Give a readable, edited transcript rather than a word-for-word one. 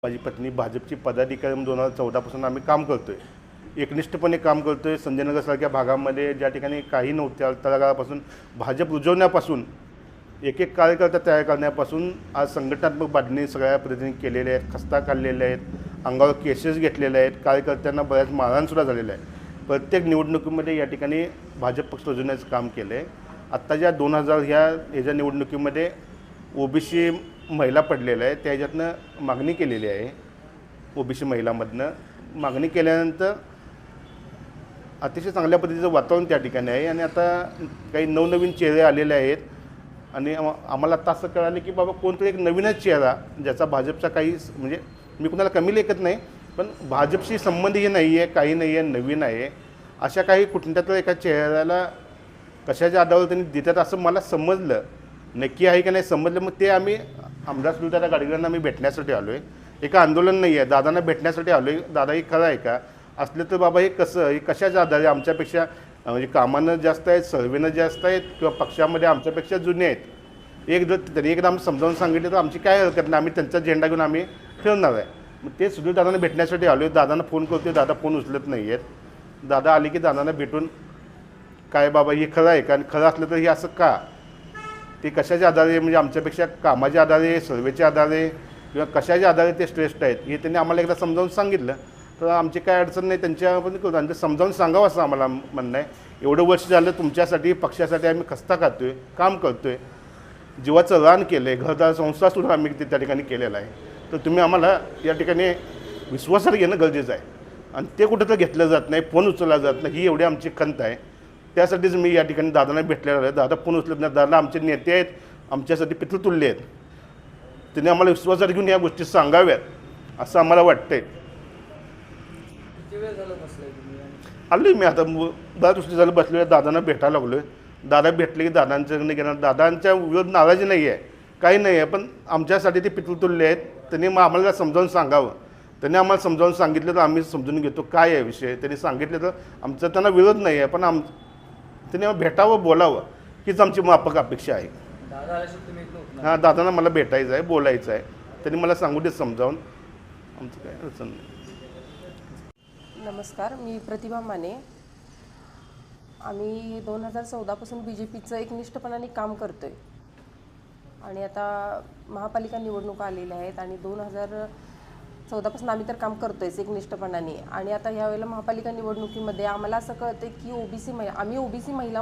माझी पत्नी भाजपची पदाधिकारी म्हणून 2014 पासून आम्ही काम करतोय, एकनिष्ठपणे काम करतोय। संजयनगरसारख्या भागामध्ये ज्या ठिकाणी काही नव्हत्या तळागाळापासून भाजप रुजवण्यापासून एक एक कार्यकर्ता तयार करण्यापासून आज संघटनात्मक बांधणी सगळ्या प्रतिनिधी केलेल्या आहेत, खस्ता काढलेले आहेत, अंगावर केसेस घेतलेले आहेत, कार्यकर्त्यांना बऱ्याच मारहाणसुद्धा झालेलं आहे। प्रत्येक निवडणुकीमध्ये या ठिकाणी भाजप पक्ष रुजवण्याचं काम केलं आहे। आत्ता ज्या 2000 ह्या निवडणुकीमध्ये ओबीसी महिला पडलेल्या आहे, त्याच्यातनं मागणी केलेली आहे। ओबीसी महिलामधनं मागणी केल्यानंतर अतिशय चांगल्या पद्धतीचं वातावरण त्या ठिकाणी आहे आणि आता काही नवनवीन चेहरे आलेले आहेत आणि आम्हाला आता असं कळालं की बाबा कोणतरी एक नवीनच चेहरा ज्याचा भाजपचा काही म्हणजे मी कुणाला कमी लेखत नाही, पण भाजपशी संबंधी नाही आहे, काही नाही आहे, नवीन आहे। अशा काही कुठल्यातरी एका चेहऱ्याला कशाच्या आधारावर त्यांनी देतात असं मला समजलं, नक्की आहे की नाही समजलं। मग ते आम्ही आमदार सुलताना गाडगीळांना आम्ही भेटण्यासाठी आलो आहे, एका आंदोलन नाही आहे, दादांना भेटण्यासाठी आलो आहे। दादा हे खरं आहे का, असलं तर बाबा हे कसं, हे कशाच्या आधारे आमच्यापेक्षा म्हणजे कामानं जास्त आहेत, सर्वेनं जास्त आहेत किंवा पक्षामध्ये आमच्यापेक्षा जुने आहेत, तरी एकदा आम्ही समजावून सांगितलं तर आमची काय हरकत नाही, आम्ही त्यांचा झेंडा घेऊन आम्ही फिरणार आहे। मग ते सुधीर दादांना भेटण्यासाठी आलो आहे। दादांना फोन करतो, दादा फोन उचलत नाही आहेत। दादा आले की दादांना भेटून काय बाबा हे खरं आहे का, आणि खरं असलं तर हे असं का, ते कशाच्या आधारे म्हणजे आमच्यापेक्षा कामाच्या आधारे, सर्वेच्या आधारे किंवा कशाच्या आधारे ते श्रेष्ठ आहेत हे त्यांनी आम्हाला एकदा समजावून सांगितलं तर आमची काय अडचण नाही, त्यांच्यापर्यंत करू आणि समजावून सांगावं असं आम्हाला म्हणणं आहे। एवढं वर्ष झालं तुमच्यासाठी पक्षासाठी आम्ही खस्ता खातोय, काम करतोय, जीवाचं रान केलं आहे, घरदार संसारसुद्धा आम्ही त्या ठिकाणी केलेला आहे। तर तुम्ही आम्हाला या ठिकाणी विश्वासात घेणं गरजेचं आहे आणि ते कुठं तर घेतलं जात नाही, फोन उचलला जात नाही, ही एवढी आमची खंत आहे। त्यासाठीच मी या ठिकाणी दादांना भेटलेला आहे। दादा फोन उचलत नाही, दादा आमचे नेते आहेत, आमच्यासाठी पितृतुल्य आहेत, त्यांनी आम्हाला विश्वासात घेऊन या गोष्टी सांगाव्यात असं आम्हाला वाटतंय। आलो मी आता बऱ्याच गोष्टी झालं, बसलो आहे, दादांना भेटायला लागलो आहे। दादा भेटले की दादांच्याकडे घेणार, दादांच्या विरोध नाराजी नाही आहे, काही नाही आहे, पण आमच्यासाठी ते पितृतुल्य आहेत, त्यांनी मग आम्हाला समजावून सांगावं। त्यांनी आम्हाला समजावून सांगितलं तर आम्ही समजून घेतो काय आहे विषय, त्यांनी सांगितलं तर आमचा त्यांना विरोध नाही आहे, पण त्यांनी भेटावं, बोलावं हीच आमची माफक अपेक्षा आहे। हां, दादांना मला भेटायचं आहे, बोलायचं आहे, त्यांनी मला सांगू दे समजावून, आमचं काय अडचण नाही। नमस्कार, मी प्रतिभा माने। आम्ही 2014 पासून BJPचं एकनिष्ठपणाने काम करतोय आणि आता महापालिका निवडणुका आलेल्या आहेत आणि 2014 पासून आम्ही तर काम करतोयच एकनिष्ठपणाने आणि आता ह्यावेळेला महापालिका निवडणुकीमध्ये आम्हाला असं कळतं की आम्ही ओबीसी महिला